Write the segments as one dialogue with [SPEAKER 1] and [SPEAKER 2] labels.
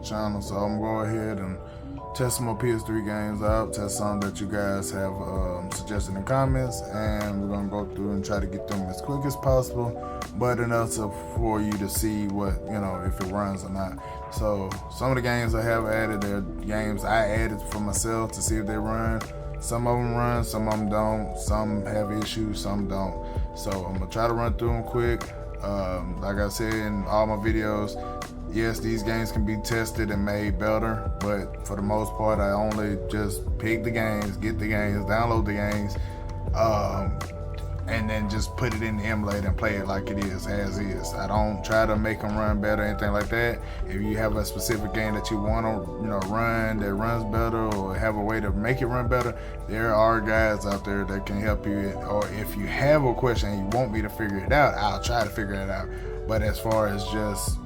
[SPEAKER 1] channel. So I'm gonna go ahead and test some more PS3 games out, test some that you guys have suggested in comments, and we're gonna go through and try to get them as quick as possible, but enough for you to see what, you know, if it runs or not. So some of the games I have added, they're games I added for myself to see if they run. Some of them run, some of them don't, some have issues, some don't. So I'm gonna try to run through them quick. Like I said in all my videos, yes, these games can be tested and made better, but for the most part, I only just pick the games, get the games, download the games, and then just put it in the emulator and play it like it is, as is. I don't try to make them run better or anything like that. If you have a specific game that you want to, you know, run that runs better, or have a way to make it run better, there are guys out there that can help you. Or if you have a question and you want me to figure it out, I'll try to figure it out. But as far as just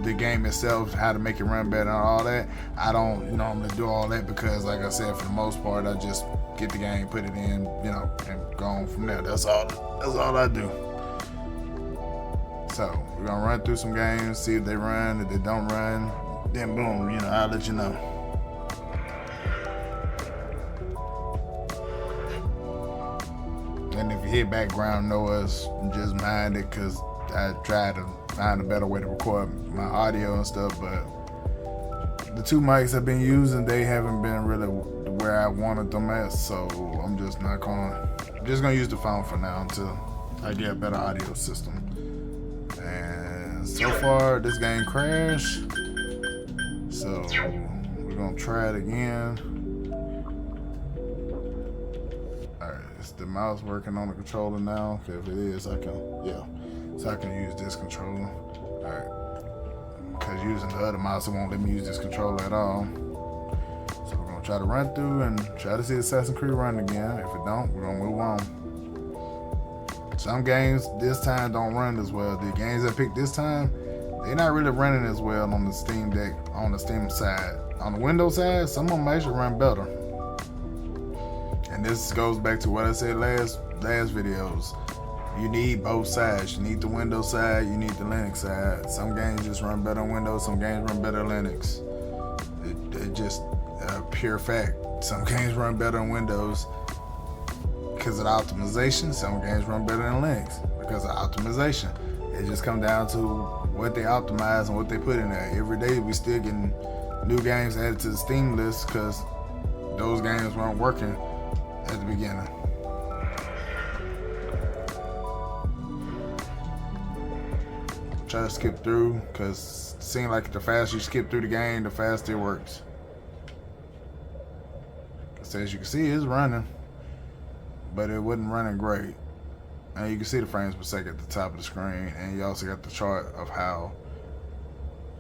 [SPEAKER 1] the game itself, how to make it run better and all that, I don't normally do all that, because like I said, for the most part, I just get the game, put it in, you know, and go on from there. That's all I do. So we're gonna run through some games, see if they run. If they don't run, then boom, you know, I'll let you know. And if you hear background noise, just mind it, because I try to find a better way to record my audio and stuff, but the two mics I've been using, they haven't been really where I wanted them at, so I'm just gonna use the phone for now until I get a better audio system. And so far this game crashed, so we're gonna try it again. Alright, is the mouse working on the controller now? Okay, if it is, I can use this controller. Alright, because using the other mouse, it won't let me use this controller at all. So we're gonna try to run through and try to see Assassin's Creed run again. If it don't, we're gonna move on. Some games this time don't run as well. The games I picked this time, they're not really running as well on the Steam Deck, on the Steam side. On the Windows side, some of them actually run better. And this goes back to what I said last videos. You need both sides. You need the Windows side, you need the Linux side. Some games just run better on Windows, some games run better on Linux. It just a pure fact. Some games run better on Windows because of the optimization. Some games run better than Linux because of optimization. It just comes down to what they optimize and what they put in there. Every day we still getting new games added to the Steam list because those games weren't working at the beginning. Try to skip through, because it seems like the faster you skip through the game, the faster it works. So as you can see, it's running, but it wasn't running great. And you can see the frames per second at the top of the screen, and you also got the chart of how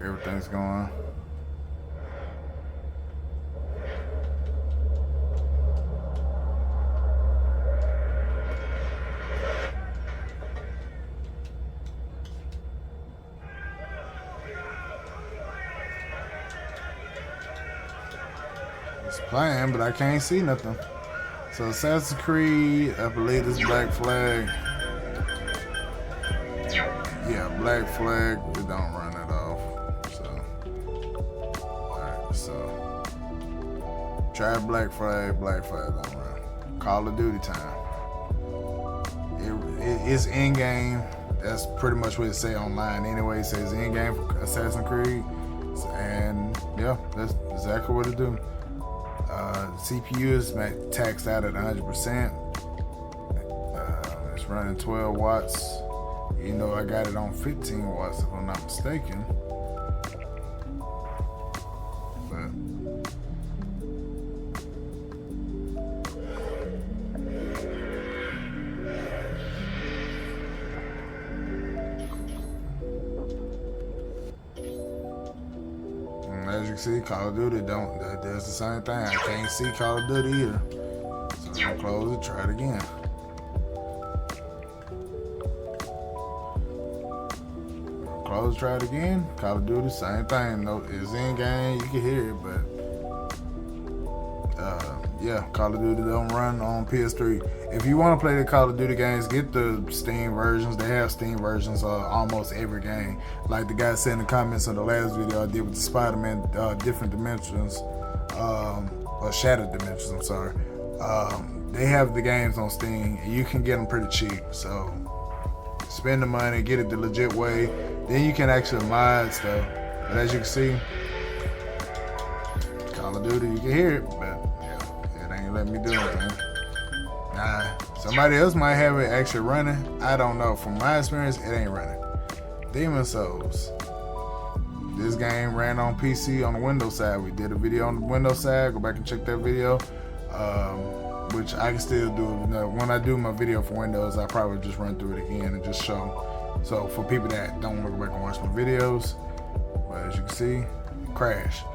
[SPEAKER 1] everything's going. It's playing, but I can't see nothing. So Assassin's Creed, I believe this Black Flag. Yeah, Black Flag, it don't run it off. So, alright, so try Black Flag don't run. Call of Duty time. It's in-game. That's pretty much what it say online anyway. It says in-game for Assassin's Creed. And yeah, that's exactly what it do. CPU is taxed out at 100%. It's running 12 watts. You know, I got it on 15 watts if I'm not mistaken. But as you can see, Call of Duty does the same thing. I can't see Call of Duty either. So I'm gonna close it, try it again. Close, try it again. Call of Duty, same thing. No, it's in game, you can hear it, but yeah, Call of Duty don't run on PS3. If you want to play the Call of Duty games, get the Steam versions. They have Steam versions of almost every game. Like the guy said in the comments on the last video I did with the Spider-Man, different dimensions, or shattered dimensions. I'm sorry. They have the games on Steam, and you can get them pretty cheap. So spend the money, get it the legit way. Then you can actually mod stuff. But as you can see, Call of Duty, you can hear it, but yeah, it ain't letting me do anything. Nah, somebody else might have it actually running. I don't know. From my experience, it ain't running. Demon Souls. This game ran on PC on the Windows side. We did a video on the Windows side. Go back and check that video. Which I can still do. When I do my video for Windows, I probably just run through it again and just show. So for people that don't want to go back and watch my videos, but as you can see, it crashed.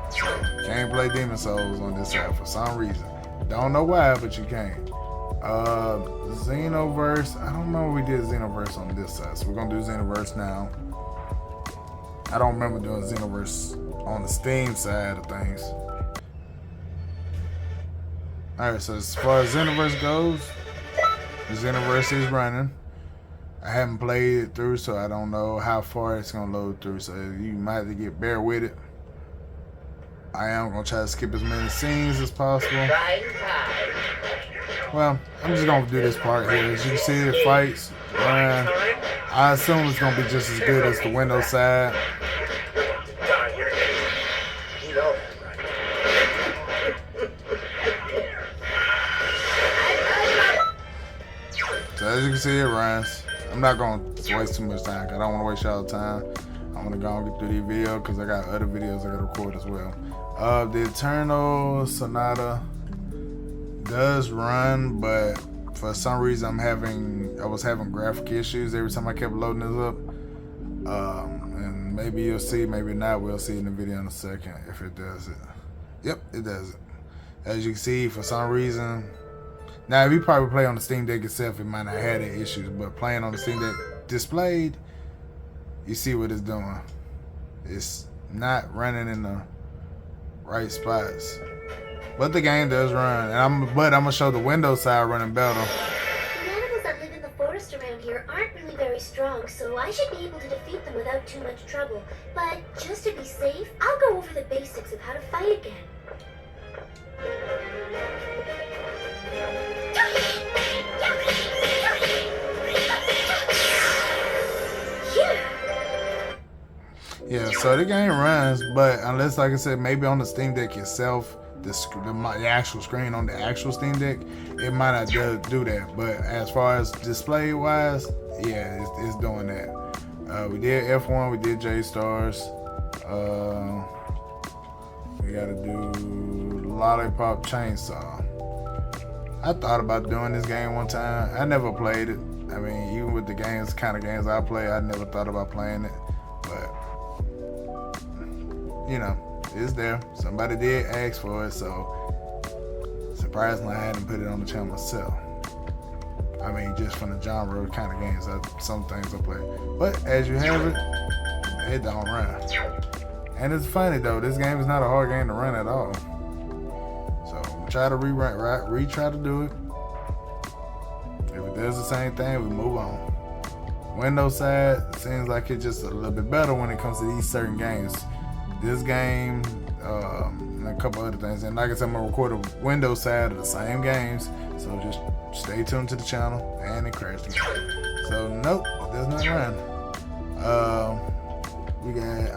[SPEAKER 1] So can't play Demon Souls on this side for some reason. Don't know why, but you can't. Xenoverse. I don't know if we did Xenoverse on this side, so we're gonna do Xenoverse now. I don't remember doing Xenoverse on the Steam side of things. Alright, so as far as Xenoverse goes, Xenoverse is running. I haven't played it through, so I don't know how far it's gonna load through, so you might have to bear with it. I am gonna try to skip as many scenes as possible. Well, I'm just gonna do this part here. As you can see, it fights. I assume it's gonna be just as good as the Windows side. So as you can see, it runs. I'm not gonna waste too much time, cause I don't wanna waste y'all time. I'm gonna go and get through these videos, cause I got other videos I gotta record as well. The Eternal Sonata does run, but for some reason I was having graphic issues every time I kept loading this up. And maybe you'll see, maybe not. We'll see in the video in a second if it does it. Yep, it does it. As you can see, for some reason, now if you probably play on the Steam Deck itself, it might not have any issues, but playing on the Steam Deck displayed, you see what it's doing. It's not running in the right spots. But the game does run, and I'm gonna show the Windows side running better.
[SPEAKER 2] The animals that live in the forest around here aren't really very strong, so I should be able to defeat them without too much trouble. But just to be safe, I'll go over the basics of how to fight again.
[SPEAKER 1] Yeah, so the game runs, but unless, like I said, maybe on the Steam Deck itself, the actual screen on the actual Steam Deck, it might not do that. But as far as display wise, yeah, it's doing that. We did F1, we did J stars. We gotta do Lollipop Chainsaw. I thought about doing this game one time. I never played it. I mean, even with the kind of games I play, I never thought about playing it. But you know, it's there. Somebody did ask for it, so surprisingly I hadn't put it on the channel myself. I mean, just from the genre kind of games, some things I play. But as you have it, it don't run. And it's funny though, this game is not a hard game to run at all. So try to retry to do it. If it does the same thing, we move on. Windows side seems like it's just a little bit better when it comes to these certain games. This game, and a couple other things. And like I said, I'm gonna record a Windows side of the same games. So just stay tuned to the channel. And it crashed again. So nope, it does not run.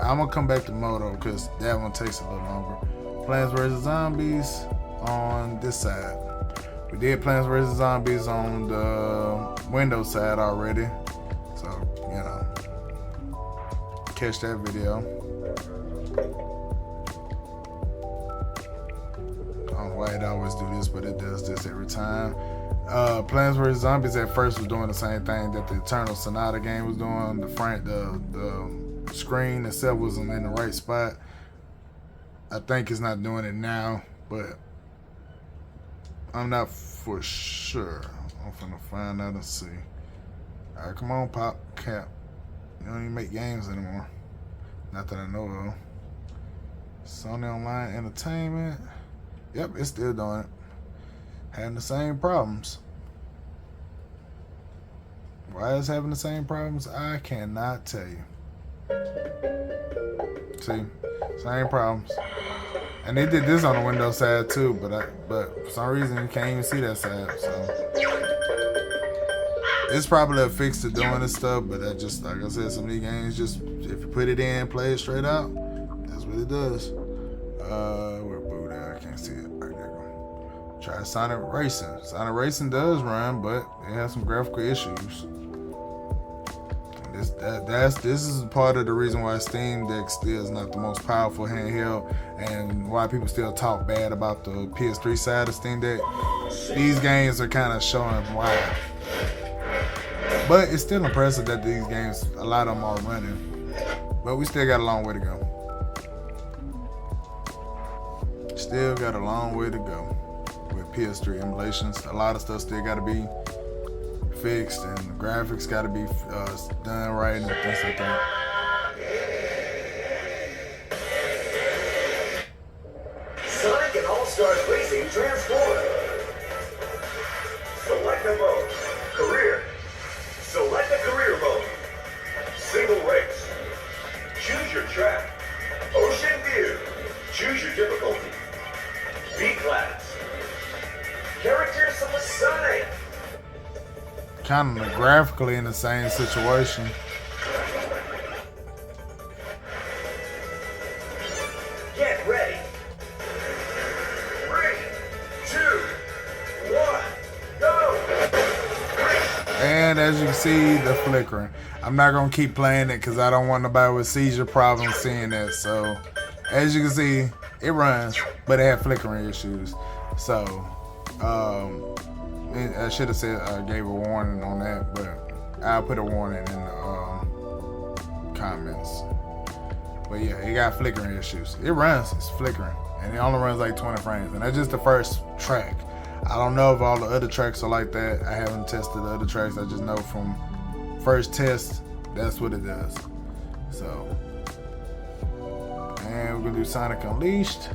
[SPEAKER 1] I'm gonna come back to Moto because that one takes a little longer. Plants vs Zombies on this side. We did Plants vs Zombies on the Windows side already. So, you know, catch that video. I don't know why it always do this, but it does this every time. Plants vs Zombies at first was doing the same thing that the Eternal Sonata game was doing. The screen itself wasn't in the right spot. I think it's not doing it now, but I'm not for sure. I'm finna find out and see. All right, come on, Pop Cap. You don't even make games anymore. Not that I know of. Sony Online Entertainment. Yep, it's still doing it. having the same problems. Why is having the same problems? I cannot tell you. See, same problems. And they did this on the Windows side too, but for some reason you can't even see that side. So it's probably a fix to doing this stuff, but that just, like I said, some of these games just, if you put it in, play it straight out, that's what it does. Where boot at? I can't see it. Right there. Try Sonic Racing. Sonic Racing does run, but it has some graphical issues. This is part of the reason why Steam Deck still is not the most powerful handheld, and why people still talk bad about the PS3 side of Steam Deck. These games are kind of showing why. But it's still impressive that these games, a lot of them are running. But we still got a long way to go. Still got a long way to go with PS3 emulations. A lot of stuff still got to be fixed, and the graphics got to be done right and things like that.
[SPEAKER 3] Sonic and All-Stars Racing transform. Select a mode. Career. Select a career mode. Single race. Choose your track. Ocean view. Choose your difficulty. B-class. Characters of the Sonic.
[SPEAKER 1] Kind of graphically in the same situation.
[SPEAKER 3] Get ready. 3, 2, 1, go!
[SPEAKER 1] And as you can see, the flickering. I'm not going to keep playing it because I don't want nobody with seizure problems seeing that. So, as you can see, it runs, but it had flickering issues. So, I should have said gave a warning on that, but I'll put a warning in the comments. But yeah, it got flickering issues. It runs, it's flickering, and it only runs like 20 frames, and that's just the first track. I don't know if all the other tracks are like that. I haven't tested the other tracks. I just know from first test, that's what it does. So, and we're gonna do Sonic Unleashed,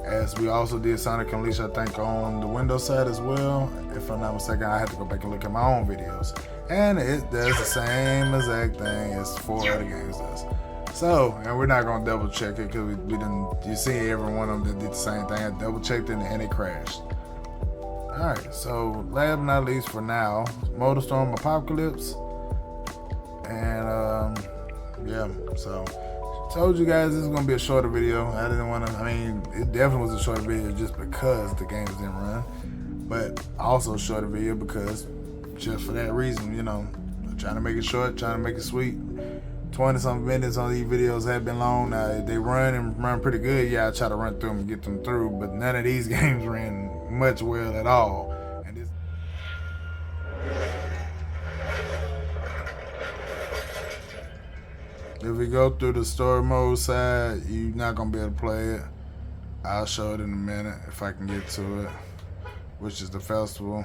[SPEAKER 1] as we also did Sonic Unleashed, I think, on the Windows side as well. If I'm not mistaken, I have to go back and look at my own videos. And it does the same exact thing as 4 other games does. So, and we're not gonna double check it because we didn't, you see every one of them that did the same thing. I double checked it and it crashed. Alright, so last but not least for now, Motorstorm Apocalypse. And yeah, so told you guys this is gonna be a shorter video. I didn't want to, I mean, it definitely was a shorter video just because the games didn't run, but also a shorter video because just for that reason, you know, trying to make it short, trying to make it sweet. 20-something minutes on these videos have been long. Now, if they run pretty good, yeah, I try to run through them and get them through, but none of these games ran much well at all. And this, if we go through the story mode side, you're not gonna be able to play it. I'll show it in a minute if I can get to it, which is the festival.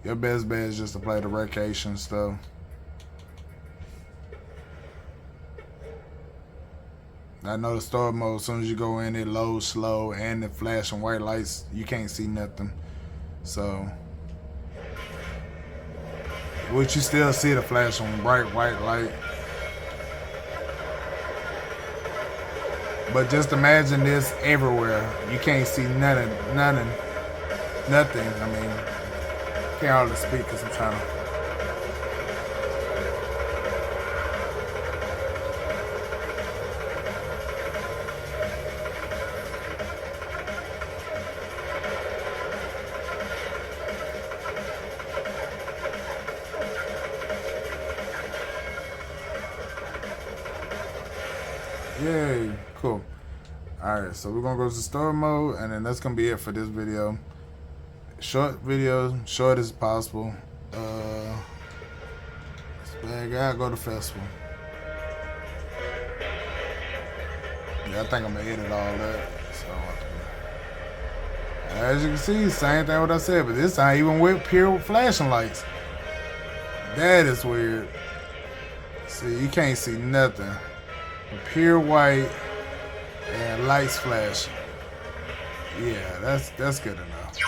[SPEAKER 1] Your best bet is just to play the vacation stuff. I know the story mode, as soon as you go in, it loads slow, and the flashing white lights, you can't see nothing. So, which you still see the flashing bright white light. But just imagine this everywhere. You can't see nothing. I mean, can't hardly speak because I'm trying to. Yay, cool. Alright, so we're gonna go to story mode, and then that's gonna be it for this video. Short video, short as possible. Bad guy, go to festival. Yeah, I think I'm gonna edit all that. So as you can see, same thing what I said, but this time even with pure flashing lights. That is weird. See, you can't see nothing. Pure white and lights flashing. Yeah, that's good enough.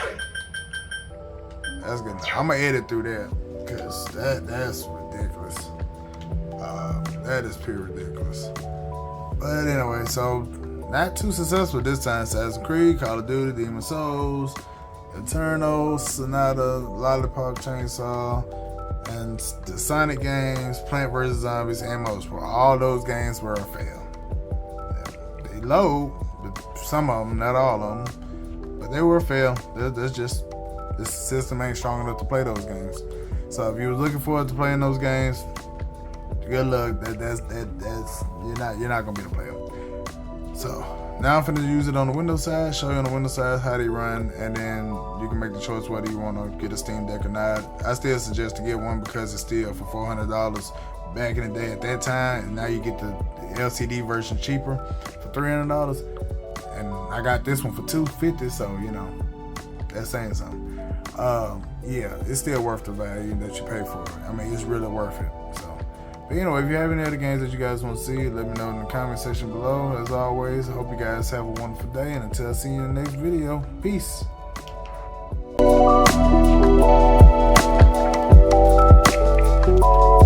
[SPEAKER 1] That's good enough. I'm gonna edit through that because that's ridiculous. That is pure ridiculous. But anyway, so not too successful this time. Assassin's Creed, Call of Duty, Demon Souls, Eternal, Sonata, Lollipop Chainsaw, and the Sonic games, Plant vs. Zombies, and Motorsport. All those games were a fail. They load, but some of them, not all of them, but they were a fail. There's just this system ain't strong enough to play those games. So if you were looking forward to playing those games, good luck. That's you're not gonna be able to play them. So now I'm finna use it on the Windows side, show you on the Windows side how they run, and then you can make the choice whether you want to get a Steam Deck or not. I still suggest to get one because it's still for $400 back in the day at that time, and now you get the LCD version cheaper for $300, and I got this one for $250, so you know that's saying something. Yeah, it's still worth the value that you pay for it. I mean, it's really worth it. So. But anyway, if you have any other games that you guys want to see, let me know in the comment section below. As always, I hope you guys have a wonderful day, and until I see you in the next video, peace.